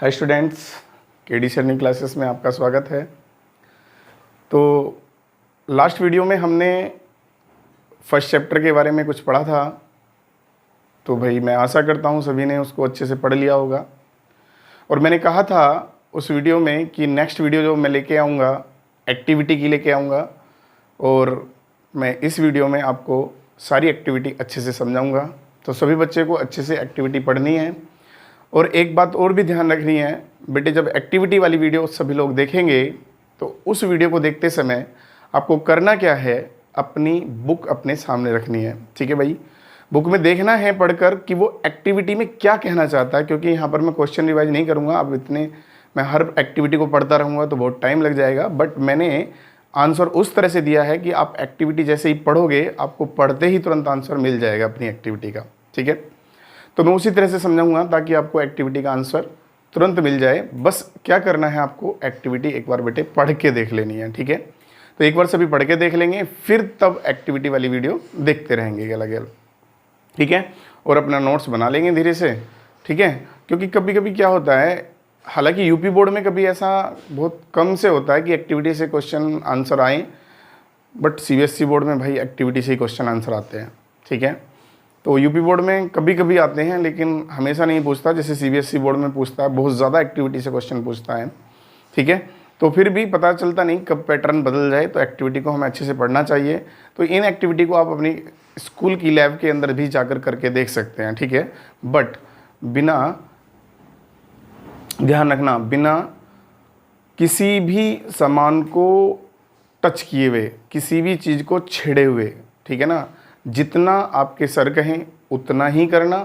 Hi students, KD सरनी classes में आपका स्वागत है। तो लास्ट वीडियो में हमने फर्स्ट चैप्टर के बारे में कुछ पढ़ा था। तो भाई मैं आशा करता हूँ सभी ने उसको अच्छे से पढ़ लिया होगा। और मैंने कहा था उस वीडियो में कि नेक्स्ट वीडियो जो मैं लेके आऊँगा एक्टिविटी की लेके आऊँगा, और मैं इस वीडियो में आपको सारी एक्टिविटी अच्छे से समझाऊँगा। तो सभी बच्चे को अच्छे से एक्टिविटी पढ़नी है। और एक बात और भी ध्यान रखनी है बेटे, जब एक्टिविटी वाली वीडियो सभी लोग देखेंगे तो उस वीडियो को देखते समय आपको करना क्या है, अपनी बुक अपने सामने रखनी है। ठीक है भाई, बुक में देखना है पढ़कर कि वो एक्टिविटी में क्या कहना चाहता है, क्योंकि यहाँ पर मैं क्वेश्चन रिवाइज नहीं करूँगा। अब इतने मैं हर एक्टिविटी को पढ़ता रहूँगा तो बहुत टाइम लग जाएगा। बट मैंने आंसर उस तरह से दिया है कि आप एक्टिविटी जैसे ही पढ़ोगे आपको पढ़ते ही तुरंत आंसर मिल जाएगा अपनी एक्टिविटी का। ठीक है, तो मैं उसी तरह से समझाऊंगा ताकि आपको एक्टिविटी का आंसर तुरंत मिल जाए। बस क्या करना है, आपको एक्टिविटी एक बार बेटे पढ़ के देख लेनी है। ठीक है, तो एक बार सभी पढ़ के देख लेंगे, फिर तब एक्टिविटी वाली वीडियो देखते रहेंगे अलग अलग। ठीक है, और अपना नोट्स बना लेंगे धीरे से। ठीक है, क्योंकि कभी कभी क्या होता है, हालांकि यूपी बोर्ड में कभी ऐसा बहुत कम से होता है कि एक्टिविटी से क्वेश्चन आंसर आए, बट सीबीएसई बोर्ड में भाई एक्टिविटी से ही क्वेश्चन आंसर आते हैं। ठीक है, तो यूपी बोर्ड में कभी कभी आते हैं लेकिन हमेशा नहीं पूछता, जैसे सीबीएसई बोर्ड में पूछता है, बहुत ज़्यादा एक्टिविटी से क्वेश्चन पूछता है। ठीक है, तो फिर भी पता चलता नहीं कब पैटर्न बदल जाए, तो एक्टिविटी को हमें अच्छे से पढ़ना चाहिए। तो इन एक्टिविटी को आप अपनी स्कूल की लैब के अंदर भी जाकर करके देख सकते हैं। ठीक है, बट बिना, ध्यान रखना, बिना किसी भी सामान को टच किए हुए, किसी भी चीज़ को छेड़े हुए। ठीक है ना, जितना आपके सर कहें उतना ही करना,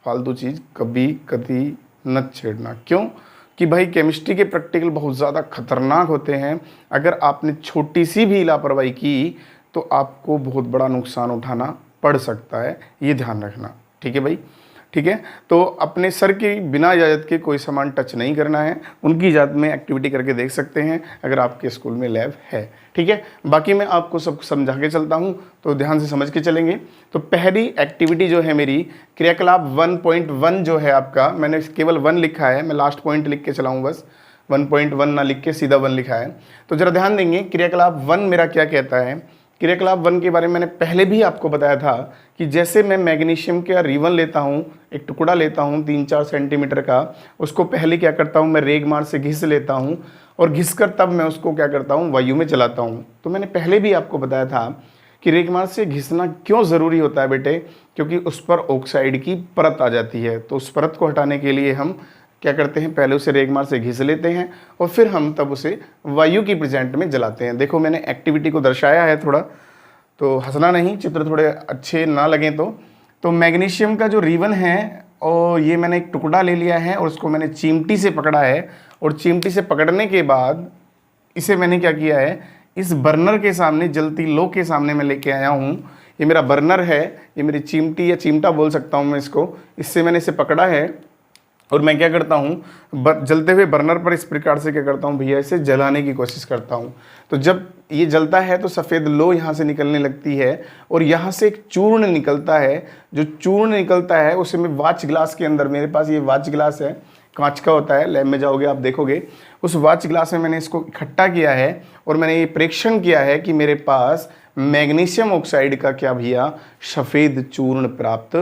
फालतू चीज़ कभी कभी न छेड़ना। क्यों कि भाई केमिस्ट्री के प्रैक्टिकल बहुत ज़्यादा खतरनाक होते हैं। अगर आपने छोटी सी भी लापरवाही की तो आपको बहुत बड़ा नुकसान उठाना पड़ सकता है, ये ध्यान रखना। ठीक है भाई, ठीक है। तो अपने सर के बिना इजाज़त के कोई सामान टच नहीं करना है। उनकी इजाज़त में एक्टिविटी करके देख सकते हैं अगर आपके स्कूल में लैब है। ठीक है, बाकी मैं आपको सब समझा के चलता हूं, तो ध्यान से समझ के चलेंगे। तो पहली एक्टिविटी जो है मेरी, क्रियाकलाप 1.1 जो है आपका, मैंने केवल 1 लिखा है, मैं लास्ट पॉइंट लिख के चलाऊँ बस, 1.1 ना लिख के सीधा 1 लिखा है। तो ज़रा ध्यान देंगे क्रियाकलाप 1 मेरा क्या कहता है। क्रियाकलाप 1 के बारे में मैंने पहले भी आपको बताया था कि जैसे मैं मैग्नीशियम का रिबन लेता हूँ, एक टुकड़ा लेता हूँ 3-4 सेंटीमीटर का, उसको पहले क्या करता हूँ, मैं रेगमार से घिस लेता हूँ, और घिसकर तब मैं उसको क्या करता हूँ, वायु में जलाता हूँ। तो मैंने पहले भी आपको बताया था कि रेगमार से घिसना क्यों ज़रूरी होता है बेटे, क्योंकि उस पर ऑक्साइड की परत आ जाती है। तो उस परत को हटाने के लिए हम क्या करते हैं, पहले उसे रेगमार से घिस लेते हैं और फिर हम तब उसे वायु की प्रेजेंट में जलाते हैं। देखो मैंने एक्टिविटी को दर्शाया है थोड़ा, तो हंसना नहीं, चित्र थोड़े अच्छे ना लगें तो मैग्नीशियम का जो रिबन है और ये मैंने एक टुकड़ा ले लिया है और उसको मैंने चिमटी से पकड़ा है, और चिमटी से पकड़ने के बाद इसे मैंने क्या किया है, इस बर्नर के सामने, जलती लो के सामने मैं लेके आया हूँ। ये मेरा बर्नर है, ये मेरी चिमटी या चिमटा बोल सकता हूँ मैं इसको, इससे मैंने इसे पकड़ा है और मैं क्या करता हूँ, जलते हुए बर्नर पर इस प्रकार से क्या करता हूँ भैया, इसे जलाने की कोशिश करता हूँ। तो जब ये जलता है तो सफ़ेद लो यहाँ से निकलने लगती है और यहाँ से एक चूर्ण निकलता है। जो चूर्ण निकलता है उसे मैं वाच ग्लास के अंदर, मेरे पास ये वाच ग्लास है, कांच का होता है, लैब में जाओगे आप देखोगे, उस वाच ग्लास में मैंने इसको इकट्ठा किया है और मैंने ये परीक्षण किया है कि मेरे पास मैग्नीशियम ऑक्साइड का क्या भैया, सफ़ेद चूर्ण प्राप्त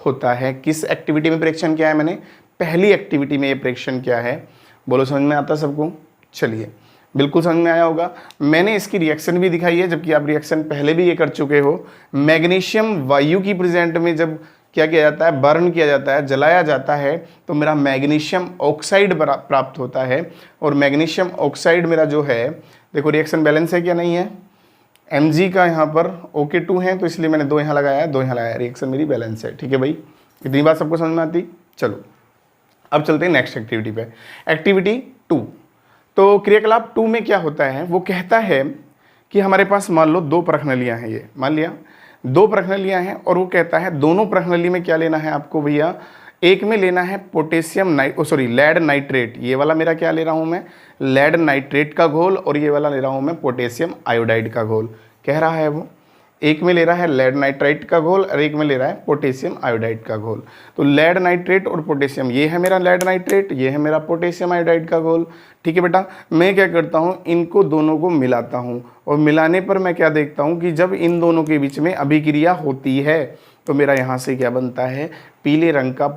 होता है। किस एक्टिविटी में परीक्षण किया है मैंने, पहली एक्टिविटी में ये परीक्षण किया है। बोलो समझ में आता सबको? चलिए, बिल्कुल समझ में आया होगा। मैंने इसकी रिएक्शन भी दिखाई है, जबकि आप रिएक्शन पहले भी ये कर चुके हो। मैग्नीशियम वायु की प्रेजेंट में जब क्या किया जाता है, बर्न किया जाता है, जलाया जाता है, तो मेरा मैग्नीशियम ऑक्साइड प्राप्त होता है। और मैग्नीशियम ऑक्साइड मेरा जो है, देखो रिएक्शन बैलेंस है क्या नहीं है, Mg का यहाँ पर OK2 है, तो इसलिए मैंने 2 यहाँ लगाया, 2 यहाँ लगाया, रिएक्शन मेरी बैलेंस है। ठीक है भाई, इतनी बात सबको समझ में आती? चलो अब चलते हैं नेक्स्ट एक्टिविटी पे। एक्टिविटी 2, तो क्रियाकलाप 2 में क्या होता है, वो कहता है कि हमारे पास मान लो 2 प्रश्नलियाँ हैं, ये मान लिया 2 प्रश्नलियाँ हैं, और वो कहता है दोनों प्रश्नली में क्या लेना है आपको भैया, एक में लेना है पोटेशियम लेड नाइट्रेट, ये वाला मेरा क्या ले रहा हूँ मैं, लेड नाइट्रेट का घोल, और ये वाला ले रहा हूँ मैं पोटेशियम आयोडाइड का घोल। कह रहा है वो एक में ले रहा है लेड नाइट्राइट का घोल और एक में ले रहा है पोटेशियम आयोडाइड का घोल। तो लेड नाइट्रेट और पोटेशियम, ये है मेरा लेड नाइट्रेट, ये है मेरा पोटेशियम आयोडाइड का घोल। ठीक है बेटा, मैं क्या करता हूँ, इनको दोनों को मिलाता हूँ और मिलाने पर मैं क्या देखता हूँ कि जब इन दोनों के बीच में अभिक्रिया होती है तो मेरा यहाँ से क्या बनता है, पीले रंग का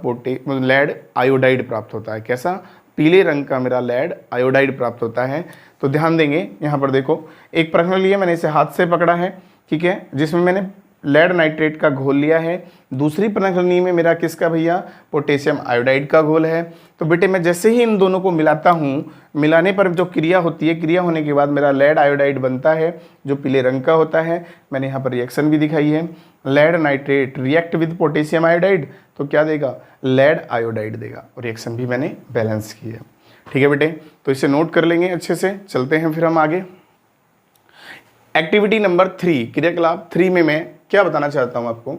लेड आयोडाइड प्राप्त होता है। कैसा? पीले रंग का मेरा लेड आयोडाइड प्राप्त होता है। तो ध्यान देंगे, यहाँ पर देखो एक प्रश्न लिया मैंने, इसे हाथ से पकड़ा है, ठीक है, जिसमें मैंने लेड नाइट्रेट का घोल लिया है। दूसरी प्रश्नली में मेरा किसका भैया, पोटेशियम आयोडाइड का घोल है। तो बेटे मैं जैसे ही इन दोनों को मिलाता हूँ, मिलाने पर जो क्रिया होती है, क्रिया होने के बाद मेरा लेड आयोडाइड बनता है जो पीले रंग का होता है। मैंने यहाँ पर रिएक्शन भी दिखाई है, lead nitrate react with potassium iodide, तो क्या देगा, लेड आयोडाइड देगा। और रिएक्शन भी मैंने बैलेंस की है। ठीक है बेटे, तो इसे नोट कर लेंगे अच्छे से। चलते हैं फिर हम आगे। एक्टिविटी नंबर 3, क्रियाकलाप 3 में मैं क्या बताना चाहता हूं आपको।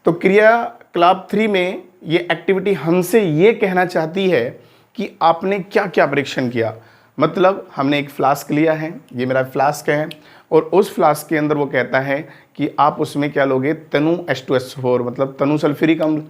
तो क्रियाकलाप 3 में ये एक्टिविटी हमसे ये कहना चाहती है कि आपने क्या क्या परीक्षण किया। मतलब हमने एक फ्लास्क लिया है, ये मेरा फ्लास्क है, और उस फ्लास्क के अंदर वो कहता है कि आप उसमें क्या लोगे, तनु H2SO4 मतलब तनु सल्फ्यूरिक अम्ल।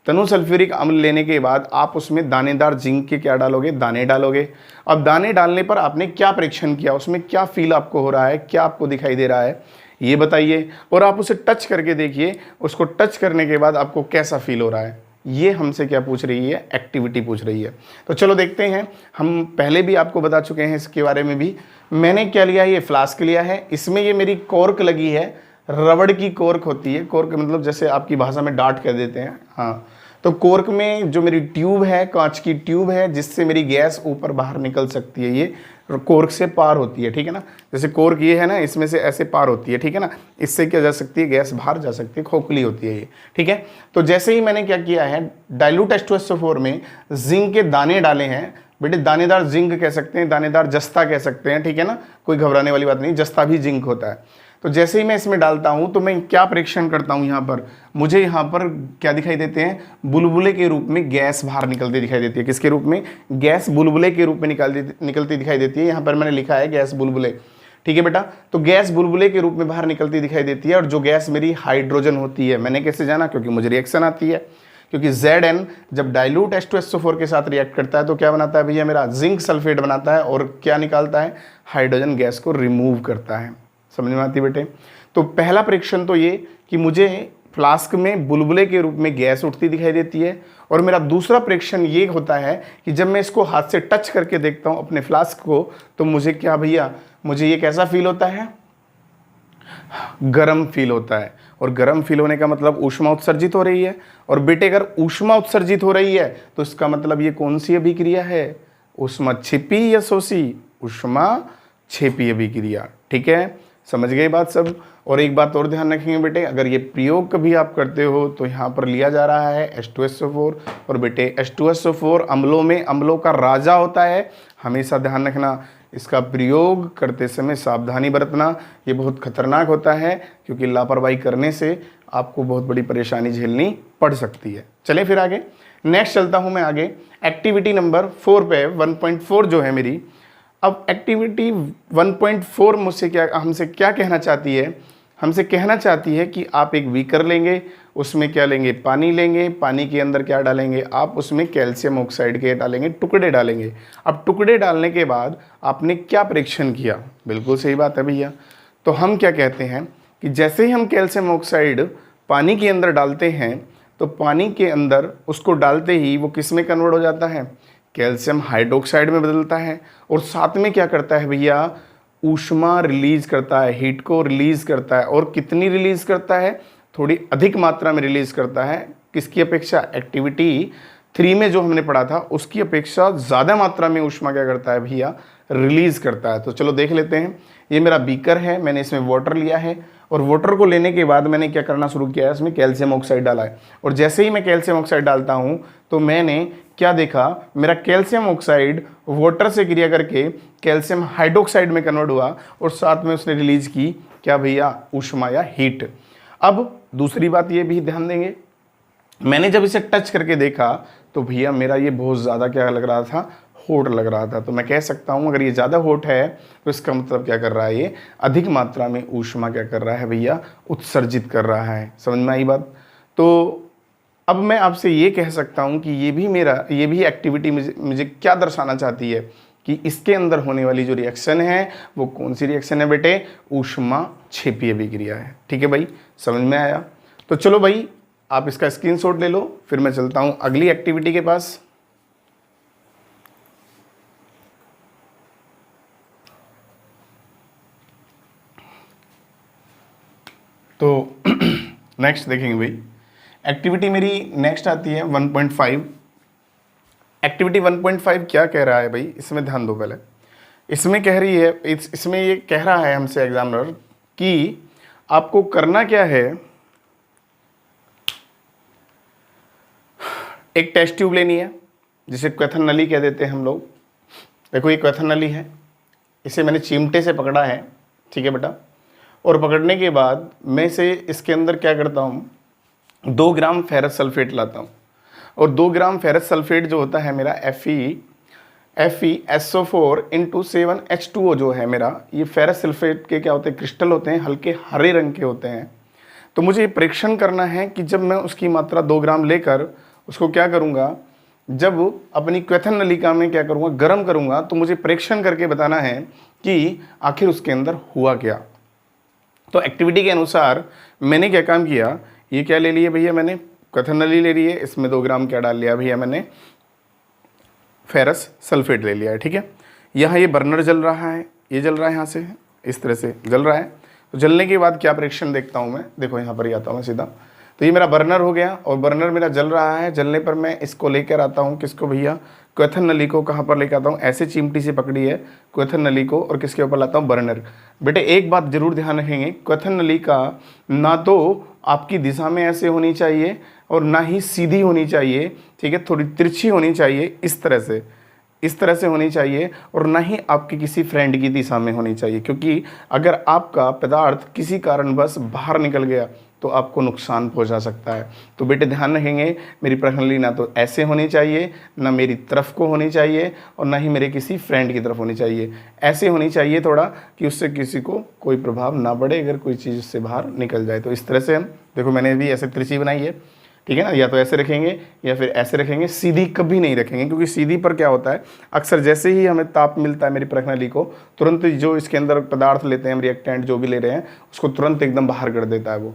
तनु सल्फ्यूरिक अम्ल लेने के बाद आप उसमें दानेदार जिंक के क्या डालोगे, दाने डालोगे। अब दाने डालने पर आपने क्या परीक्षण किया, उसमें क्या फील आपको हो रहा है, क्या आपको दिखाई दे रहा है, ये बताइए। और आप उसे टच करके देखिए, उसको टच करने के बाद आपको कैसा फील हो रहा है। ये हमसे क्या पूछ रही है, एक्टिविटी पूछ रही है। तो चलो देखते हैं। हम पहले भी आपको बता चुके हैं इसके बारे में भी। मैंने क्या लिया है, ये फ्लास्क लिया है, इसमें ये मेरी कॉर्क लगी है, रबड़ की कॉर्क होती है। कॉर्क मतलब जैसे आपकी भाषा में डार्ट कह देते हैं, हाँ। तो कॉर्क में जो मेरी ट्यूब है, कांच की ट्यूब है, जिससे मेरी गैस ऊपर बाहर निकल सकती है, ये कॉर्क से पार होती है। ठीक है ना, जैसे कॉर्क ये है ना, इसमें से ऐसे पार होती है। ठीक है ना, इससे क्या जा सकती है, गैस बाहर जा सकती है, खोखली होती है ये। ठीक है, तो जैसे ही मैंने क्या किया है, डाइल्यूट H2SO4 में जिंक के दाने डाले हैं। बेटे दानेदार जिंक कह सकते हैं, दानेदार जस्ता कह सकते हैं। ठीक है ना, कोई घबराने वाली बात नहीं, जस्ता भी जिंक होता है। तो जैसे ही मैं इसमें डालता हूं तो मैं क्या परीक्षण करता हूं, यहाँ पर मुझे यहाँ पर क्या दिखाई देते हैं, बुलबुले के रूप में गैस बाहर निकलती दिखाई देती है। किसके रूप में, गैस बुलबुले के रूप में निकलती दिखाई देती है। यहाँ पर मैंने लिखा है गैस बुलबुले। ठीक है बेटा, तो गैस बुलबुले के रूप में बाहर निकलती दिखाई देती है। और जो गैस मेरी हाइड्रोजन होती है, मैंने कैसे जाना, क्योंकि मुझे रिएक्शन आती है। क्योंकि Zn जब डाइल्यूट H2SO4 के साथ रिएक्ट करता है तो क्या बनाता है भैया, मेरा जिंक सल्फेट बनाता है और क्या निकालता है, हाइड्रोजन गैस को रिमूव करता है। समझ में आती बेटे। तो पहला परीक्षण तो ये कि मुझे फ्लास्क में बुलबुले के रूप में गैस उठती दिखाई देती है। और मेरा दूसरा परीक्षण ये होता है कि जब मैं इसको हाथ से टच करके देखता हूँ अपने फ्लास्क को, तो मुझे क्या भैया, मुझे ये कैसा फील होता है, गर्म फील होता है। और गर्म फील होने का मतलब ऊष्मा उत्सर्जित हो रही है। और बेटे अगर ऊष्मा उत्सर्जित हो रही है तो इसका मतलब ये कौन सी अभिक्रिया है, ऊष्मा छिपी या शोषी, ऊष्मा छिपी अभिक्रिया। ठीक है, समझ गए बात सब। और एक बात और ध्यान रखेंगे बेटे, अगर ये प्रयोग कभी आप करते हो तो यहाँ पर लिया जा रहा है H2SO4। और बेटे H2SO4 अम्लों में अम्लों का राजा होता है, हमेशा ध्यान रखना। इसका प्रयोग करते समय सावधानी बरतना, ये बहुत खतरनाक होता है, क्योंकि लापरवाही करने से आपको बहुत बड़ी परेशानी झेलनी पड़ सकती है। चलें फिर आगे, नेक्स्ट चलता हूँ मैं आगे। एक्टिविटी नंबर 4 पे 1.4 जो है मेरी। अब एक्टिविटी 1.4 मुझसे क्या, हमसे क्या कहना चाहती है, हमसे कहना चाहती है कि आप एक बीकर लेंगे, उसमें क्या लेंगे, पानी लेंगे, पानी के अंदर क्या डालेंगे आप, उसमें कैल्शियम ऑक्साइड के डालेंगे, टुकड़े डालेंगे। अब टुकड़े डालने के बाद आपने क्या परीक्षण किया, बिल्कुल सही बात है भैया। तो हम क्या कहते हैं कि जैसे ही हम कैल्शियम ऑक्साइड पानी के अंदर डालते हैं तो पानी के अंदर उसको डालते ही वो किस में कन्वर्ट हो जाता है, कैल्शियम हाइड्रोक्साइड में बदलता है। और साथ में क्या करता है भैया, ऊष्मा रिलीज करता है, हीट को रिलीज करता है। और कितनी रिलीज करता है, थोड़ी अधिक मात्रा में रिलीज करता है। किसकी अपेक्षा, एक्टिविटी 3 में जो हमने पढ़ा था उसकी अपेक्षा ज़्यादा मात्रा में ऊष्मा क्या करता है भैया, रिलीज करता है। तो चलो देख लेते हैं। ये मेरा बीकर है, मैंने इसमें वाटर लिया है और वाटर को लेने के बाद मैंने क्या करना शुरू किया है, इसमें कैल्शियम ऑक्साइड डाला है। और जैसे ही मैं कैल्शियम ऑक्साइड डालता हूँ तो मैंने क्या देखा, मेरा कैल्शियम ऑक्साइड वाटर से क्रिया करके कैल्शियम हाइड्रोक्साइड में कन्वर्ट हुआ और साथ में उसने रिलीज की क्या भैया, ऊष्मा या हीट। अब दूसरी बात ये भी ध्यान देंगे, मैंने जब इसे टच करके देखा तो भैया मेरा ये बहुत ज़्यादा क्या लग रहा था, हॉट लग रहा था। तो मैं कह सकता हूँ अगर ये ज़्यादा हॉट है तो इसका मतलब क्या कर रहा है, ये अधिक मात्रा में ऊष्मा क्या कर रहा है भैया, उत्सर्जित कर रहा है। समझ में आई बात। तो अब मैं आपसे ये कह सकता हूँ कि ये भी एक्टिविटी मुझे क्या दर्शाना चाहती है कि इसके अंदर होने वाली जो रिएक्शन है वो कौन सी रिएक्शन है बेटे, ऊष्मा क्षेपीय अभिक्रिया है। ठीक है भाई, समझ में आया। तो चलो भाई आप इसका स्क्रीनशॉट ले लो, फिर मैं चलता हूँ अगली एक्टिविटी के पास। तो नेक्स्ट देखेंगे भाई, एक्टिविटी मेरी नेक्स्ट आती है 1.5। एक्टिविटी 1.5 क्या कह रहा है भाई, इसमें ध्यान दो पहले। इसमें कह रही है, इसमें ये कह रहा है हमसे एग्जामिनर कि आपको करना क्या है, एक टेस्ट ट्यूब लेनी है जिसे क्वेथन नली कह देते हैं हम लोग। देखो ये क्वेथन नली है, इसे मैंने चिमटे से पकड़ा है, ठीक है बेटा। और पकड़ने के बाद मैं इसे इसके अंदर क्या करता हूँ, 2 ग्राम फेरस सल्फेट लाता हूँ। और 2 ग्राम फेरस सल्फेट जो होता है मेरा FeSO4 इंटू 7H2O जो है मेरा, ये फेरस सल्फेट के क्या होते हैं, क्रिस्टल होते हैं, हल्के हरे रंग के होते हैं। तो मुझे ये परीक्षण करना है कि जब मैं उसकी मात्रा 2 ग्राम लेकर उसको क्या करूँगा, जब अपनी क्वेथन नलिका में क्या करूँगा, गर्म करूँगा, तो मुझे परीक्षण करके बताना है कि आखिर उसके अंदर हुआ क्या। तो एक्टिविटी के अनुसार मैंने क्या काम किया, ये क्या ले लिया भैया, मैंने क्वेथन नली ले ली है, इसमें 2 ग्राम क्या डाल लिया भैया, मैंने फेरस सल्फेट ले लिया है। ठीक है, यहाँ ये बर्नर जल रहा है, ये जल रहा है, यहाँ से इस तरह से जल रहा है। तो जलने के बाद क्या परीक्षण देखता हूँ मैं, देखो यहाँ पर ही आता हूँ मैं सीधा। तो ये मेरा बर्नर हो गया और बर्नर मेरा जल रहा है। जलने पर मैं इसको लेकर आता हूँ, किसको भैया, क्वेथन नली को। कहाँ पर लेकर आता हूँ, ऐसे चिमटी से पकड़ी है क्वेथन नली को, और किसके ऊपर लाता हूँ, बर्नर। बेटे एक बात जरूर ध्यान रखेंगे, क्वेथन नली का ना तो आपकी दिशा में ऐसे होनी चाहिए और ना ही सीधी होनी चाहिए, ठीक है, थोड़ी तिरछी होनी चाहिए, इस तरह से होनी चाहिए, और ना ही आपकी किसी फ्रेंड की दिशा में होनी चाहिए। क्योंकि अगर आपका पदार्थ किसी कारणवश बाहर निकल गया तो आपको नुकसान पहुंचा सकता है। तो बेटे ध्यान रखेंगे, मेरी प्रश्नली ना तो ऐसे होनी चाहिए, ना मेरी तरफ को होनी चाहिए, और ना ही मेरे किसी फ्रेंड की तरफ होनी चाहिए। ऐसे होनी चाहिए थोड़ा कि उससे किसी को कोई प्रभाव ना पड़े अगर कोई चीज़ उससे बाहर निकल जाए। तो इस तरह से हम देखो, मैंने भी ऐसे तिरछी बनाई है, ठीक है ना, या तो ऐसे रखेंगे या फिर ऐसे रखेंगे, सीधी कभी नहीं रखेंगे। क्योंकि सीधी पर क्या होता है, अक्सर जैसे ही हमें ताप मिलता है मेरी प्रश्नली को, तुरंत जो इसके अंदर पदार्थ लेते हैं हम, रिएक्टेंट जो भी ले रहे हैं, उसको तुरंत एकदम बाहर कर देता है वो।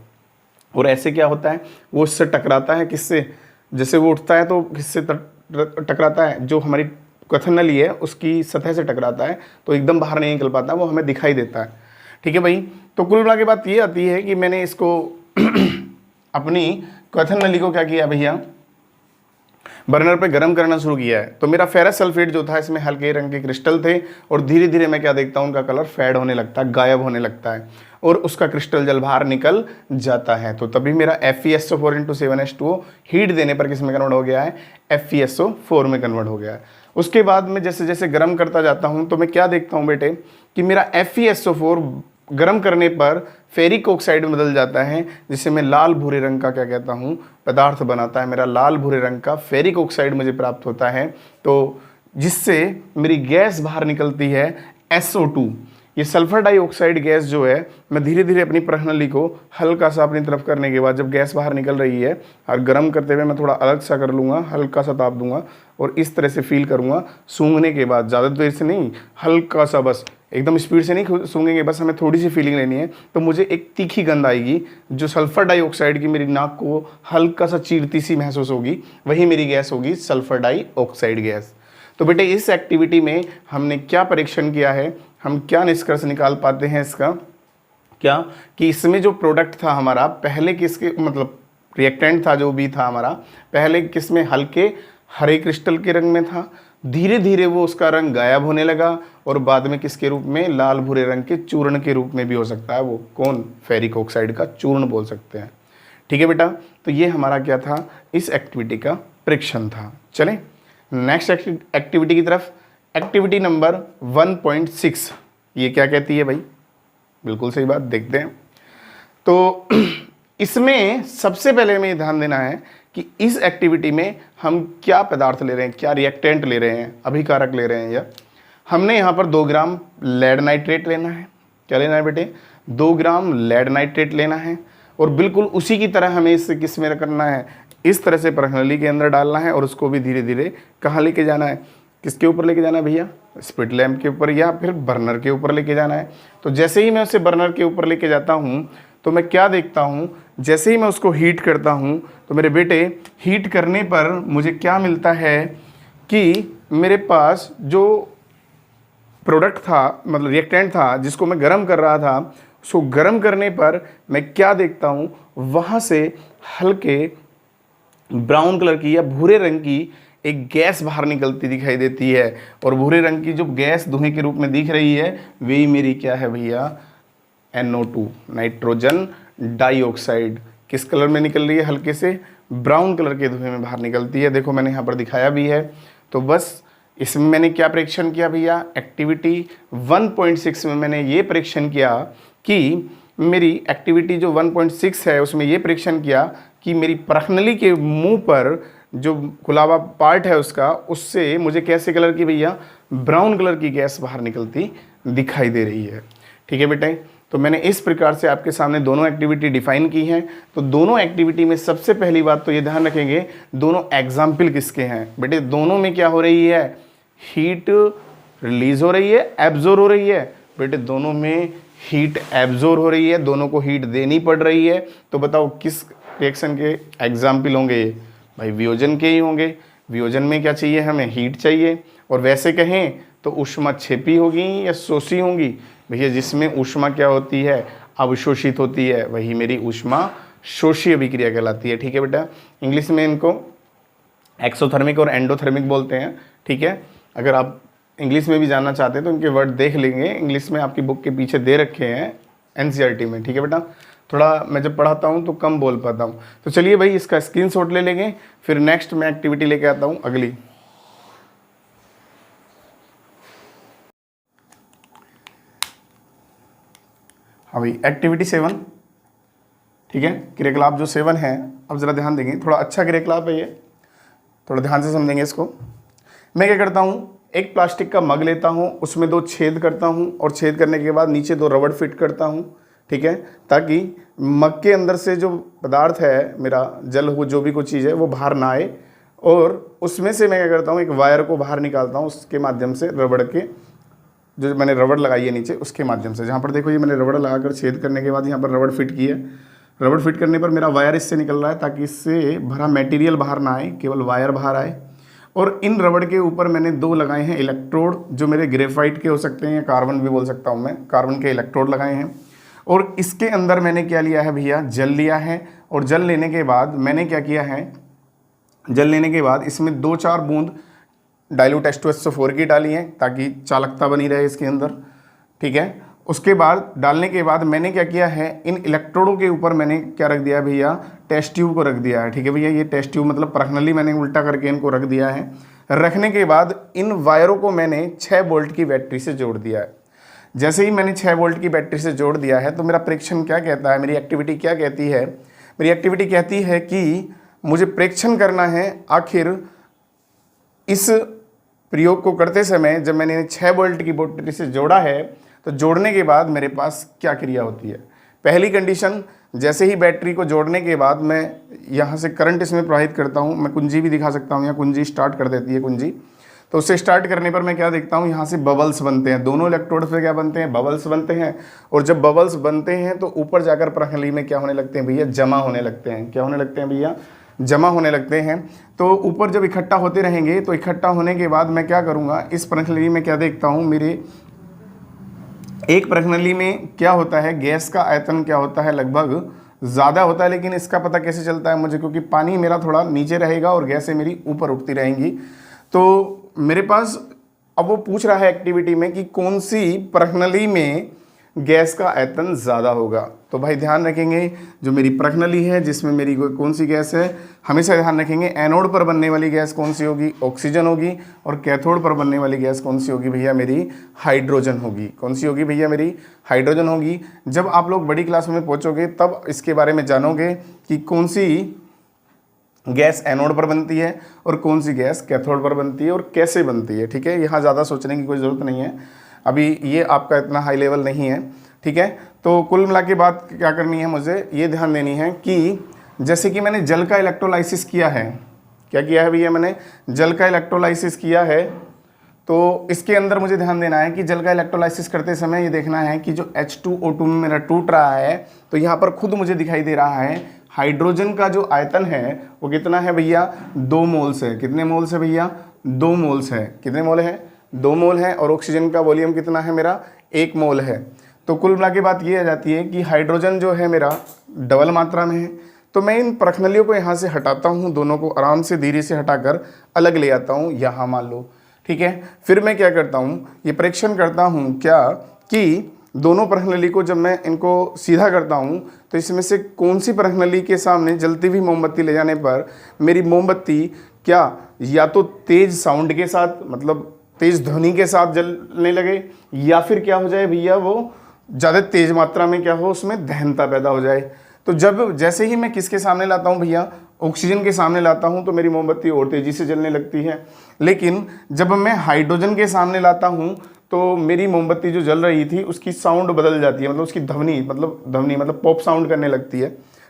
और ऐसे क्या होता है, वो इससे टकराता है, किससे, जैसे वो उठता है तो किससे टकराता है, जो हमारी क्वेथन नली है उसकी सतह से टकराता है, तो एकदम बाहर नहीं निकल पाता, वो हमें दिखाई देता है। ठीक है भाई, तो कुल मिला के बात ये आती है कि मैंने इसको अपनी क्वेथन नली को क्या किया भैया, बर्नर पे गर्म करना शुरू किया है। तो मेरा फेरस सल्फेट जो था, इसमें हल्के रंग के क्रिस्टल थे, और धीरे धीरे मैं क्या देखता हूँ, उनका कलर फेड होने लगता है, गायब होने लगता है, और उसका क्रिस्टल जल बाहर निकल जाता है। तो तभी मेरा FeSO4 इंटू 7H2O हीट देने पर किस में कन्वर्ट हो गया है, FeSO4 में कन्वर्ट हो गया है। उसके बाद में जैसे जैसे गर्म करता जाता हूँ तो मैं क्या देखता हूँ बेटे, कि मेरा FeSO4 गर्म करने पर फेरिक ऑक्साइड में बदल जाता है, जिसे मैं लाल भूरे रंग का क्या कहता हूँ, पदार्थ बनाता है। मेरा लाल भूरे रंग का फेरिक ऑक्साइड मुझे प्राप्त होता है, तो जिससे मेरी गैस बाहर निकलती है SO2। ये सल्फर डाइऑक्साइड गैस जो है, मैं धीरे धीरे अपनी प्रश्नली को हल्का सा अपनी तरफ करने के बाद, जब गैस बाहर निकल रही है और गर्म करते हुए मैं थोड़ा अलग सा कर लूँगा, हल्का सा ताप दूंगा और इस तरह से फील करूँगा। सूंघने के बाद, ज़्यादा देर से नहीं, हल्का सा, बस एकदम स्पीड से नहीं सूंघेंगे, बस हमें थोड़ी सी फीलिंग लेनी है। तो मुझे एक तीखी गंध आएगी, जो सल्फर डाइऑक्साइड की मेरी नाक को हल्का सा चीरती सी महसूस होगी, वही मेरी गैस होगी सल्फर डाइऑक्साइड गैस। तो बेटे इस एक्टिविटी में हमने क्या परीक्षण किया है, हम क्या निष्कर्ष निकाल पाते हैं इसका, क्या कि इसमें जो प्रोडक्ट था हमारा, पहले किसके मतलब रिएक्टेंट था जो भी था हमारा, पहले किसमें हल्के हरे क्रिस्टल के रंग में था, धीरे धीरे वो उसका रंग गायब होने लगा, और बाद में किसके रूप में, लाल भूरे रंग के चूर्ण के रूप में भी हो सकता है। वो कौन, फेरिक ऑक्साइड का चूर्ण बोल सकते हैं। ठीक है बेटा, तो ये हमारा क्या था, इस एक्टिविटी का परीक्षण था। चलें नेक्स्ट एक्टिविटी की तरफ। एक्टिविटी नंबर 1.6 ये क्या कहती है भाई, बिल्कुल सही बात, देखते हैं। तो इसमें सबसे पहले हमें ध्यान देना है कि इस एक्टिविटी में हम क्या पदार्थ ले रहे हैं, क्या रिएक्टेंट ले रहे हैं, अभिकारक ले रहे हैं। या हमने यहाँ पर 2 ग्राम लेड नाइट्रेट लेना है। क्या लेना है बेटे? 2 ग्राम लेड नाइट्रेट लेना है। और बिल्कुल उसी की तरह हमें इसे किस में करना है, इस तरह से प्रणाली के अंदर डालना है और उसको भी धीरे धीरे कहाँ लेके जाना है, किसके ऊपर लेके जाना है भैया? स्पिट लैम्प के ऊपर या फिर बर्नर के ऊपर लेके जाना है। तो जैसे ही मैं उसे बर्नर के ऊपर लेके जाता हूँ तो मैं क्या देखता हूँ, जैसे ही मैं उसको हीट करता हूँ तो मेरे बेटे हीट करने पर मुझे क्या मिलता है कि मेरे पास जो प्रोडक्ट था, मतलब रिएक्टेंट था जिसको मैं गर्म कर रहा था, उसको गर्म करने पर मैं क्या देखता हूँ, वहाँ से हल्के ब्राउन कलर की या भूरे रंग की एक गैस बाहर निकलती दिखाई देती है। और भूरे रंग की जो गैस धुएं के रूप में दिख रही है वही मेरी क्या है भैया? NO2, nitrogen dioxide. किस कलर में निकल रही है? हल्के से ब्राउन कलर के धुएं में बाहर निकलती है। देखो मैंने यहाँ पर दिखाया भी है। तो बस इसमें मैंने क्या परीक्षण किया भैया? एक्टिविटी 1.6 में मैंने ये परीक्षण किया कि मेरी एक्टिविटी जो 1.6 है उसमें ये परीक्षण किया कि मेरी प्रखनली के मुंह पर जो खुला हुआ पार्ट है उसका, उससे मुझे कैसे कलर की भैया? ब्राउन कलर की गैस बाहर निकलती दिखाई दे रही है। ठीक है बेटे, तो मैंने इस प्रकार से आपके सामने दोनों एक्टिविटी डिफाइन की हैं। तो दोनों एक्टिविटी में सबसे पहली बात तो ये ध्यान रखेंगे, दोनों एग्जाम्पल किसके हैं बेटे? दोनों में क्या हो रही है? हीट रिलीज हो रही है, एब्जॉर्ब हो रही है। बेटे दोनों में हीट एब्जॉर्ब हो रही है, दोनों को हीट देनी पड़ रही है। तो बताओ किस रिएक्शन के एग्जाम्पल होंगे ये? भाई वियोजन के ही होंगे। वियोजन में क्या चाहिए हमें? हीट चाहिए। और वैसे कहें तो ऊष्मा क्षेपी होगी या शोषी होंगी? भैया जिसमें ऊष्मा क्या होती है? अवशोषित होती है, वही मेरी ऊष्मा शोषी अभिक्रिया कहलाती है। ठीक है बेटा, इंग्लिश में इनको एक्सोथर्मिक और एंडोथर्मिक बोलते हैं। ठीक है, अगर आप इंग्लिश में भी जानना चाहते हैं तो इनके वर्ड देख लेंगे, इंग्लिश में आपकी बुक के पीछे दे रखे हैं NCERT में। ठीक है बेटा, थोड़ा मैं जब पढ़ाता हूँ तो कम बोल पाता हूँ। तो चलिए भाई इसका स्क्रीनशॉट ले लेंगे, फिर नेक्स्ट मैं एक्टिविटी लेके आता हूँ अगली। हाँ भाई, एक्टिविटी 7। ठीक है, क्रियाकलाप जो 7 है, अब ज़रा ध्यान देंगे, थोड़ा अच्छा क्रियाकलाप है ये, थोड़ा ध्यान से समझेंगे इसको। मैं क्या करता हूँ, एक प्लास्टिक का मग लेता हूँ, उसमें 2 छेद करता हूँ और छेद करने के बाद नीचे 2 रबड़ फिट करता हूँ। ठीक है, ताकि मग के अंदर से जो पदार्थ है मेरा, जल हो जो भी कुछ चीज़ है, वो बाहर ना आए। और उसमें से मैं क्या करता हूँ, एक वायर को बाहर निकालता हूँ उसके माध्यम से, रबड़ के जो मैंने रबड़ लगाई है नीचे उसके माध्यम से। जहाँ पर देखो ये मैंने रबड़ लगाकर छेद करने के बाद यहाँ पर रबड़ फिट की है। रबड़ फिट करने पर मेरा वायर इससे निकल रहा है ताकि इससे भरा मटेरियल बाहर ना आए, केवल वायर बाहर आए। और इन रबड़ के ऊपर मैंने 2 लगाए हैं इलेक्ट्रोड, जो मेरे ग्रेफाइट के हो सकते हैं, कार्बन भी बोल सकता हूँ मैं, कार्बन के इलेक्ट्रोड लगाए हैं। और इसके अंदर मैंने क्या लिया है भैया? जल लिया है। और जल लेने के बाद मैंने क्या किया है, जल लेने के बाद इसमें 2-4 बूंद डाइल्यूट H2SO4 की डाली है ताकि चालकता बनी रहे इसके अंदर। ठीक है, उसके बाद डालने के बाद मैंने क्या किया है, इन इलेक्ट्रोडों के ऊपर मैंने क्या रख दिया भैया? टेस्ट ट्यूब को रख दिया है। ठीक है भैया, ये टेस्ट ट्यूब मतलब प्रखनली मैंने उल्टा करके इनको रख दिया है। रखने के बाद इन वायरों को मैंने 6 वोल्ट की बैटरी से जोड़ दिया है। जैसे ही मैंने 6 वोल्ट की बैटरी से जोड़ दिया है तो मेरा प्रेक्षण क्या कहता है, मेरी एक्टिविटी क्या कहती है? मेरी एक्टिविटी कहती है कि मुझे प्रेक्षण करना है आखिर इस प्रयोग को करते समय जब मैंने 6 वोल्ट की बैटरी से जोड़ा है तो जोड़ने के बाद मेरे पास क्या क्रिया होती है। पहली कंडीशन, जैसे ही बैटरी को जोड़ने के बाद मैं यहाँ से करंट इसमें प्रवाहित करता हूँ, मैं कुंजी भी दिखा सकता हूँ, यहाँ कुंजी स्टार्ट कर देती है कुंजी। तो उससे स्टार्ट करने पर मैं क्या देखता हूँ, यहाँ से बबल्स बनते हैं, दोनों इलेक्ट्रोड पे क्या बनते हैं? बबल्स बनते हैं। और जब बबल्स बनते हैं तो ऊपर जाकर प्रणाली में क्या होने लगते हैं भैया? जमा होने लगते हैं। क्या होने लगते हैं भैया? जमा होने लगते हैं। तो ऊपर जब इकट्ठा होते रहेंगे तो इकट्ठा होने के बाद मैं क्या करूँगा, इस प्रणाली में क्या देखता हूँ, मेरे एक प्रणाली में क्या होता है, गैस का आयतन क्या होता है, लगभग ज़्यादा होता है। लेकिन इसका पता कैसे चलता है मुझे, क्योंकि पानी मेरा थोड़ा नीचे रहेगा और गैसें मेरी ऊपर उठती रहेंगी। तो मेरे पास अब वो पूछ रहा है एक्टिविटी में कि कौन सी प्रणाली में गैस का आयतन ज़्यादा होगा। तो भाई ध्यान रखेंगे, जो मेरी प्रणाली है जिसमें मेरी कौन सी गैस है, हमेशा ध्यान रखेंगे एनोड पर बनने वाली गैस कौन सी होगी? ऑक्सीजन होगी। और कैथोड पर बनने वाली गैस कौन सी होगी भैया? मेरी हाइड्रोजन होगी। कौन सी होगी भैया? मेरी हाइड्रोजन होगी। जब आप लोग बड़ी क्लास में पहुँचोगे तब इसके बारे में जानोगे कि कौन सी गैस एनोड पर बनती है और कौन सी गैस कैथोड पर बनती है और कैसे बनती है। ठीक है, यहाँ ज़्यादा सोचने की कोई ज़रूरत नहीं है, अभी ये आपका इतना हाई लेवल नहीं है। ठीक है, तो कुल मिला के बात क्या करनी है, मुझे ये ध्यान देनी है कि जैसे कि मैंने जल का इलेक्ट्रोलाइसिस किया है, क्या किया है भैया, मैंने जल का इलेक्ट्रोलाइसिस किया है, तो इसके अंदर मुझे ध्यान देना है कि जल का इलेक्ट्रोलाइसिस करते समय ये देखना है कि जो H2O2 में मेरा टूट रहा है, तो यहाँ पर खुद मुझे दिखाई दे रहा है हाइड्रोजन का जो आयतन है वो कितना है भैया, 2 मोल्स है। कितने मोल्स है भैया, 2 मोल्स है। कितने मोल है, 2 मोल है। और ऑक्सीजन का वॉल्यूम कितना है मेरा, 1 मोल है। तो कुल मिला के बात ये आ जाती है कि हाइड्रोजन जो है मेरा डबल मात्रा में है। तो मैं इन प्रश्नलियों को यहाँ से हटाता हूँ, दोनों को आराम से धीरे से हटाकर अलग ले आता हूँ यहाँ मान लो। ठीक है, फिर मैं क्या करता हूँ, ये परीक्षण करता हूँ क्या कि दोनों प्रश्नली को जब मैं इनको सीधा करता हूँ तो इसमें से कौन सी प्रश्नली के सामने जलती हुई मोमबत्ती ले जाने पर मेरी मोमबत्ती क्या या तो तेज साउंड के साथ, मतलब तेज ध्वनि के साथ जलने लगे, या फिर क्या हो जाए भैया, वो ज़्यादा तेज मात्रा में क्या हो, उसमें दहनता पैदा हो जाए। तो जब जैसे ही मैं किसके सामने लाता हूँ भैया, ऑक्सीजन के सामने लाता हूँ, तो मेरी मोमबत्ती और तेज़ी से जलने लगती है। लेकिन जब मैं हाइड्रोजन के सामने लाता हूँ तो मेरी मोमबत्ती जो जल रही थी उसकी साउंड बदल जाती है, मतलब उसकी ध्वनि मतलब पॉप साउंड करने लगती है।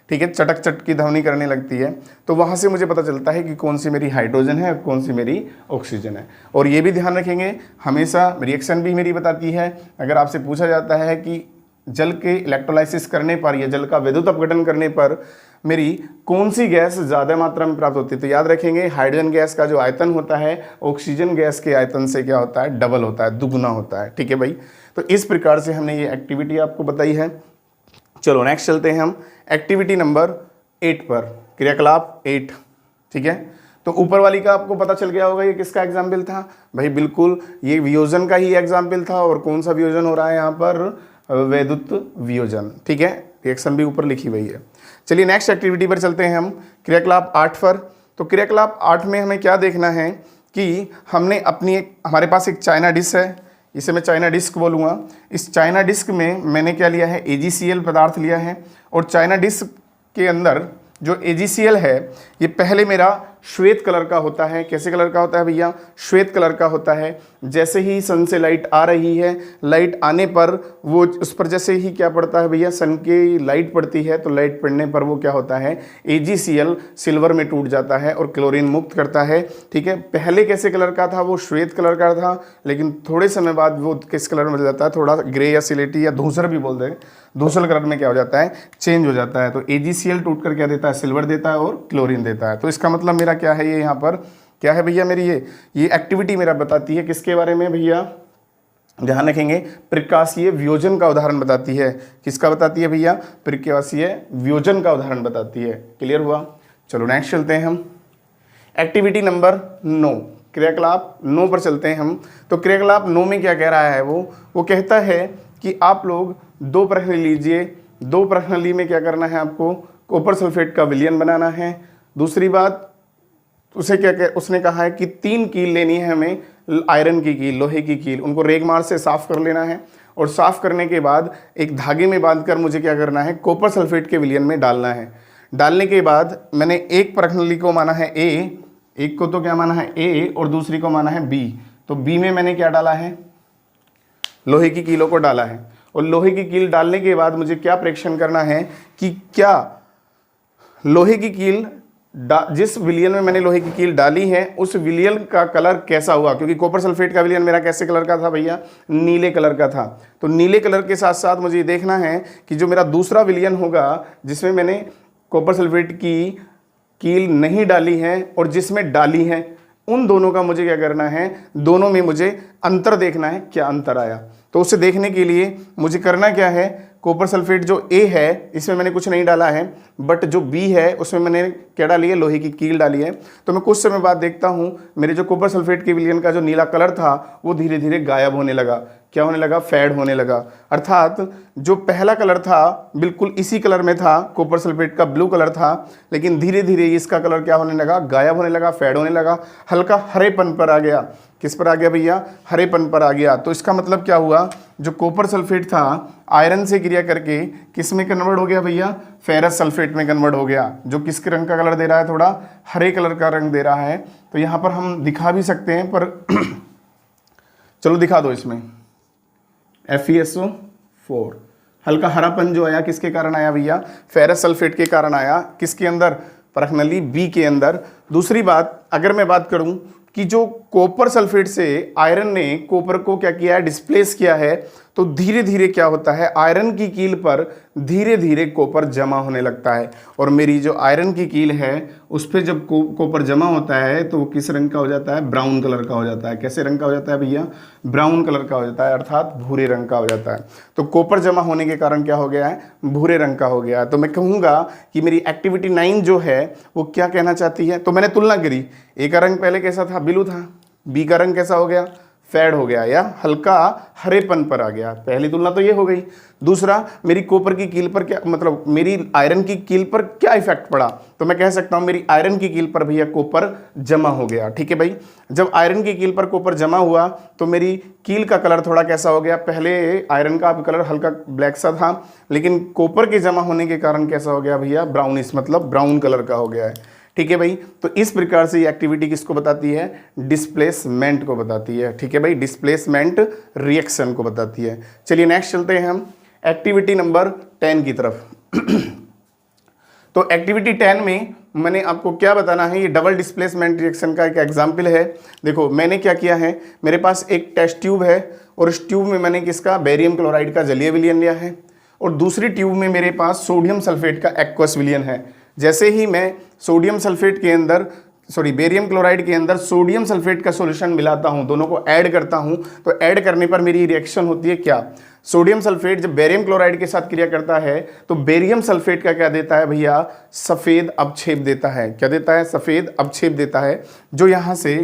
ठीक है, चटक चट की ध्वनि करने लगती है। तो वहाँ से मुझे पता चलता है कि कौन सी मेरी हाइड्रोजन है और कौन सी मेरी ऑक्सीजन है। और ये भी ध्यान रखेंगे, हमेशा रिएक्शन भी मेरी बताती है। अगर आपसे पूछा जाता है कि जल के इलेक्ट्रोलाइसिस करने पर या जल का विद्युत अपघटन करने पर मेरी कौन सी गैस ज़्यादा मात्रा में प्राप्त होती है, तो याद रखेंगे हाइड्रोजन गैस का जो आयतन होता है ऑक्सीजन गैस के आयतन से क्या होता है, डबल होता है, दुगुना होता है। ठीक है भाई, तो इस प्रकार से हमने ये एक्टिविटी आपको बताई है। चलो नेक्स्ट चलते हैं हम एक्टिविटी नंबर 8 पर, क्रियाकलाप 8। ठीक है, तो ऊपर वाली का आपको पता चल गया होगा ये किसका एग्जाम्पल था भाई, बिल्कुल ये वियोजन का ही एग्जाम्पल था। और कौन सा वियोजन हो रहा है यहाँ पर, वैद्युत वियोजन। ठीक है, रिएक्शन भी ऊपर लिखी हुई है। चलिए नेक्स्ट एक्टिविटी पर चलते हैं हम, क्रियाकलाप 8 पर। तो क्रियाकलाप 8 में हमें क्या देखना है कि हमने हमारे पास एक चाइना डिश है, इसे मैं चाइना डिस्क बोलूँगा। इस चाइना डिस्क में मैंने क्या लिया है, AgCl पदार्थ लिया है। और चाइना डिस्क के अंदर जो AgCl है ये पहले मेरा श्वेत कलर का होता है। कैसे कलर का होता है भैया, श्वेत कलर का होता है। जैसे ही सन से लाइट आ रही है, लाइट आने पर वो उस पर जैसे ही क्या पड़ता है भैया, सन की लाइट पड़ती है, तो लाइट पड़ने पर वो क्या होता है, AgCl सिल्वर में टूट जाता है और क्लोरीन मुक्त करता है। ठीक है, पहले कैसे कलर का था, वो श्वेत कलर का था, लेकिन थोड़े समय बाद वो किस कलर में बदल जाता है, थोड़ा ग्रे या सिलेटी या धूसर भी बोल दें, धूसर कलर में क्या हो जाता है, चेंज हो जाता है। तो AgCl टूट कर क्या देता है, सिल्वर देता है और क्लोरीन देता है। तो इसका मतलब मेरा क्या है, ये यहाँ पर क्या है भैया, मेरी ये एक्टिविटी मेरा बताती है किसके बारे में भैया, ध्यान रखेंगे, प्रकाशीय वियोजन का उदाहरण बताती है। किसका बताती है भैया, प्रकाशीय वियोजन का उदाहरण बताती है। क्लियर हुआ। चलो नेक्स्ट चलते हैं हम, एक्टिविटी नंबर 9, क्रियाकलाप 9 पर चलते हैं हम। तो क्रियाकलाप 9 में क्या कह रहा है, वो कहता है कि आप लोग 2 प्रश्न लीजिए। 2 प्रश्नली में क्या करना है, आपको कॉपर सल्फेट का विलयन बनाना है। दूसरी बात उसने कहा है कि 3 कील लेनी है हमें, आयरन की कील, लोहे की कील, उनको रेगमार से साफ कर लेना है। और साफ करने के बाद एक धागे में बांधकर मुझे क्या करना है, कॉपर सल्फेट के विलयन में डालना है। डालने के बाद मैंने एक प्रश्नली को माना है A, एक को तो क्या माना है A और दूसरी को माना है B। तो B में मैंने क्या डाला है, लोहे की कीलों को डाला है। और लोहे की कील डालने के बाद मुझे क्या परीक्षण करना है कि क्या लोहे की कील जिस विलयन में मैंने लोहे की कील डाली है उस विलयन का कलर कैसा हुआ, क्योंकि कॉपर सल्फेट का विलयन मेरा कैसे कलर का था भैया, नीले कलर का था। तो नीले कलर के साथ साथ मुझे देखना है कि जो मेरा दूसरा विलयन होगा जिसमें मैंने कॉपर सल्फेट की कील नहीं डाली है और जिसमें डाली है, उन दोनों का मुझे क्या करना है, दोनों में मुझे अंतर देखना है, क्या अंतर आया। तो उसे देखने के लिए मुझे करना क्या है, कॉपर सल्फेट जो A है इसमें मैंने कुछ नहीं डाला है, बट जो B है उसमें मैंने क्या डाली है, लोहे की कील डाली है। तो मैं कुछ समय बाद देखता हूँ मेरे जो कॉपर सल्फेट के विलयन का जो नीला कलर था वो धीरे धीरे गायब होने लगा। क्या होने लगा, फेड होने लगा। अर्थात जो पहला कलर था बिल्कुल इसी कलर में था, कॉपर सल्फेट का ब्लू कलर था, लेकिन धीरे धीरे इसका कलर क्या होने लगा, गायब होने लगा, फेड होने लगा, हल्का हरेपन पर आ गया। किस पर आ गया भैया, हरेपन पर आ गया। तो इसका मतलब क्या हुआ, जो कॉपर सल्फेट था आयरन से क्रिया करके किस में कन्वर्ट हो गया भैया, फेरस सल्फेट में कन्वर्ट हो गया, जो किस रंग का कलर दे रहा है, थोड़ा हरे कलर का रंग दे रहा है। तो यहाँ पर हम दिखा भी सकते हैं, पर चलो दिखा दो इसमें, FeSO4 हल्का हरापन जो आया किसके कारण आया भैया, फेरस सल्फेट के कारण आया, किसके अंदर, परखनली बी के अंदर। दूसरी बात, अगर मैं बात करूं कि जो कॉपर सल्फेट से आयरन ने कॉपर को क्या किया है, डिस्प्लेस किया है, तो धीरे धीरे क्या होता है, आयरन की कील पर धीरे धीरे कॉपर जमा होने लगता है। और मेरी जो आयरन की कील है उस पर जब कॉपर जमा होता है तो वो किस रंग का हो जाता है, ब्राउन कलर का हो जाता है। कैसे रंग का हो जाता है भैया, ब्राउन कलर का हो जाता है, अर्थात भूरे रंग का हो जाता है। तो कॉपर जमा होने के कारण क्या हो गया है, भूरे रंग का हो गया। तो मैं कहूँगा कि मेरी एक्टिविटी 9 जो है वो क्या कहना चाहती है। तो मैंने तुलना करी, ए का रंग पहले कैसा था, ब्लू था, बी का रंग कैसा हो गया, फेड हो गया या हल्का हरेपन पर आ गया। पहली तुलना तो ये हो गई। दूसरा, मेरी कॉपर की कील पर क्या, मतलब मेरी आयरन की कील पर क्या इफेक्ट पड़ा, तो मैं कह सकता हूं मेरी आयरन की कील पर भैया कॉपर जमा हो गया। ठीक है भाई, जब आयरन की कील पर कॉपर जमा हुआ तो मेरी कील का कलर थोड़ा कैसा हो गया, पहले आयरन का कलर हल्का ब्लैक सा था, लेकिन कॉपर के जमा होने के कारण कैसा हो गया भैया, ब्राउनिश, मतलब ब्राउन कलर का हो गया है। ठीक है भाई, तो इस प्रकार से ये एक्टिविटी किसको बताती है, डिस्प्लेसमेंट को बताती है। ठीक है भाई, डिस्प्लेसमेंट रिएक्शन को बताती है। चलिए नेक्स्ट चलते हैं हम एक्टिविटी नंबर 10 की तरफ। तो एक्टिविटी 10 में मैंने आपको क्या बताना है, ये डबल डिस्प्लेसमेंट रिएक्शन का एक एग्जाम्पल है। देखो मैंने क्या किया है, मेरे पास एक टेस्ट ट्यूब है और इस ट्यूब में मैंने किसका, बेरियम क्लोराइड का जलीय विलयन लिया है, और दूसरी ट्यूब में मेरे पास सोडियम सल्फेट का एक्वस विलयन है। जैसे ही मैं सोडियम सल्फेट के अंदर, बेरियम क्लोराइड के अंदर सोडियम सल्फेट का सॉल्यूशन मिलाता हूं, दोनों को ऐड करता हूं, तो ऐड करने पर मेरी रिएक्शन होती है क्या, सोडियम सल्फेट जब बेरियम क्लोराइड के साथ क्रिया करता है तो बेरियम सल्फेट का क्या देता है भैया, सफेद अवक्षेप देता है। क्या देता है, सफेद अवक्षेप देता है, जो यहां से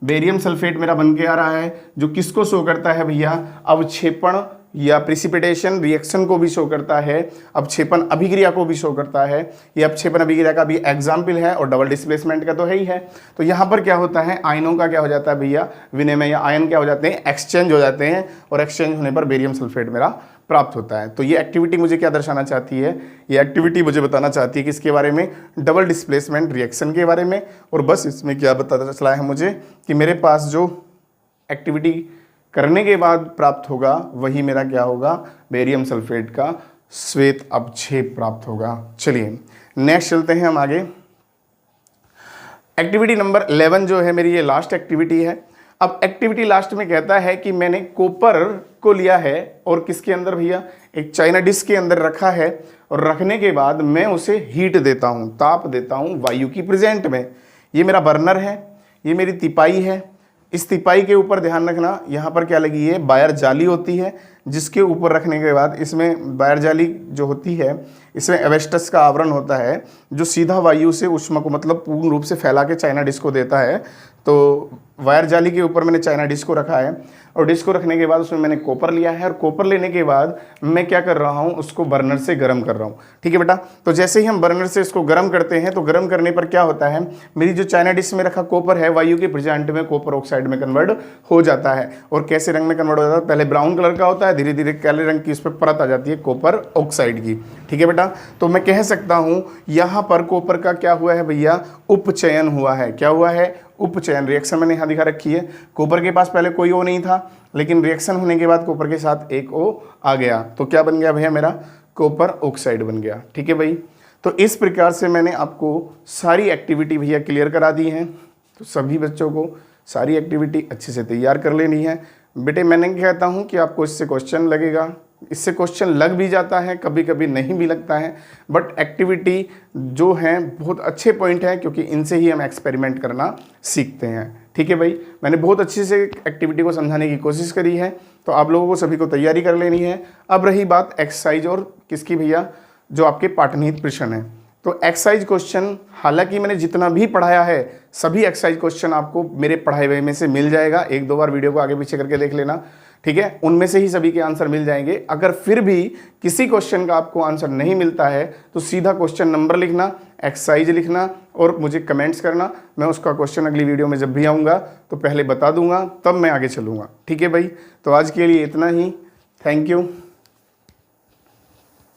बेरियम सल्फेट मेरा बन के आ रहा है, जो किसको शो करता है भैया, अवक्षेपण या प्रिसिपिटेशन रिएक्शन को भी शो करता है, अवक्षेपण अभिक्रिया को भी शो करता है। ये अवक्षेपण अभिक्रिया का भी एग्जाम्पल है और डबल डिस्प्लेसमेंट का तो है ही है। तो यहाँ पर क्या होता है, आयनों का क्या हो जाता है भैया, विनिमय, या आयन क्या हो जाते हैं, एक्सचेंज हो जाते हैं, और एक्सचेंज होने पर बेरियम सल्फेट मेरा प्राप्त होता है। तो ये एक्टिविटी मुझे क्या दर्शाना चाहती है, ये एक्टिविटी मुझे बताना चाहती है किसके बारे में, डबल डिस्प्लेसमेंट रिएक्शन के बारे में। और बस इसमें क्या बताना चला है मुझे कि मेरे पास जो एक्टिविटी करने के बाद प्राप्त होगा वही मेरा क्या होगा, बेरियम सल्फेट का श्वेत अवक्षेप प्राप्त होगा। चलिए नेक्स्ट चलते हैं हम आगे। एक्टिविटी नंबर 11 जो है मेरी, ये लास्ट एक्टिविटी है। अब एक्टिविटी लास्ट में कहता है कि मैंने कॉपर को लिया है और किसके अंदर भैया, एक चाइना डिश के अंदर रखा है, और रखने के बाद मैं उसे हीट देता हूं, ताप देता हूं वायु की प्रेजेंट में। ये मेरा बर्नर है, ये मेरी तिपाई है। इस तिपाई के ऊपर ध्यान रखना, यहाँ पर क्या लगी है, बायर जाली होती है, जिसके ऊपर रखने के बाद इसमें बायर जाली जो होती है, इसमें एवेस्टस का आवरण होता है, जो सीधा वायु से ऊष्मा को, मतलब पूर्ण रूप से फैला के चाइना डिश को देता है। तो वायर जाली के ऊपर मैंने चाइना डिश को रखा है, और डिश को रखने के बाद उसमें मैंने कॉपर लिया है, और कॉपर लेने के बाद मैं क्या कर रहा हूँ, उसको बर्नर से गर्म कर रहा हूँ। ठीक है बेटा, तो जैसे ही हम बर्नर से इसको गर्म करते हैं तो गर्म करने पर क्या होता है, मेरी जो चाइना डिश में रखा कॉपर है वायु के प्रेजेंट में कॉपर ऑक्साइड में कन्वर्ट हो जाता है। और कैसे रंग में कन्वर्ट हो जाता है, पहले ब्राउन कलर का होता है, धीरे धीरे काले रंग की उस पर परत आ जाती है कॉपर ऑक्साइड की। ठीक है बेटा, तो मैं कह सकता हूँ यहाँ पर कॉपर का क्या हुआ है भैया, उपचयन हुआ है। क्या हुआ है, उपचयन। रिएक्शन मैंने यहाँ दिखा रखी है, कॉपर के पास पहले कोई ओ नहीं था, लेकिन रिएक्शन होने के बाद कॉपर के साथ एक ओ आ गया, तो क्या बन गया भैया, मेरा कॉपर ऑक्साइड बन गया। ठीक है भाई, तो इस प्रकार से मैंने आपको सारी एक्टिविटी भैया क्लियर करा दी हैं। तो सभी बच्चों को सारी एक्टिविटी अच्छे से तैयार कर लेनी है। बेटे मैंने कहता हूँ कि आपको इससे क्वेश्चन लगेगा, इससे क्वेश्चन लग भी जाता है, कभी कभी नहीं भी लगता है, बट एक्टिविटी जो है बहुत अच्छे पॉइंट है, क्योंकि इनसे ही हम एक्सपेरिमेंट करना सीखते हैं। ठीक है भाई, मैंने बहुत अच्छे से एक्टिविटी को समझाने की कोशिश करी है, तो आप लोगों को सभी को तैयारी कर लेनी है। अब रही बात एक्सरसाइज और किसकी भैया, जो आपके पाठनीत प्रश्न है। तो एक्सरसाइज क्वेश्चन, हालांकि मैंने जितना भी पढ़ाया है सभी एक्सरसाइज क्वेश्चन आपको मेरे पढ़ाए हुए में से मिल जाएगा, एक दो बार वीडियो को आगे पीछे करके देख लेना। ठीक है, उनमें से ही सभी के आंसर मिल जाएंगे। अगर फिर भी किसी क्वेश्चन का आपको आंसर नहीं मिलता है तो सीधा क्वेश्चन नंबर लिखना, एक्सरसाइज लिखना और मुझे कमेंट्स करना। मैं उसका क्वेश्चन अगली वीडियो में जब भी आऊँगा तो पहले बता दूंगा, तब मैं आगे चलूँगा। ठीक है भाई, तो आज के लिए इतना ही। Thank you.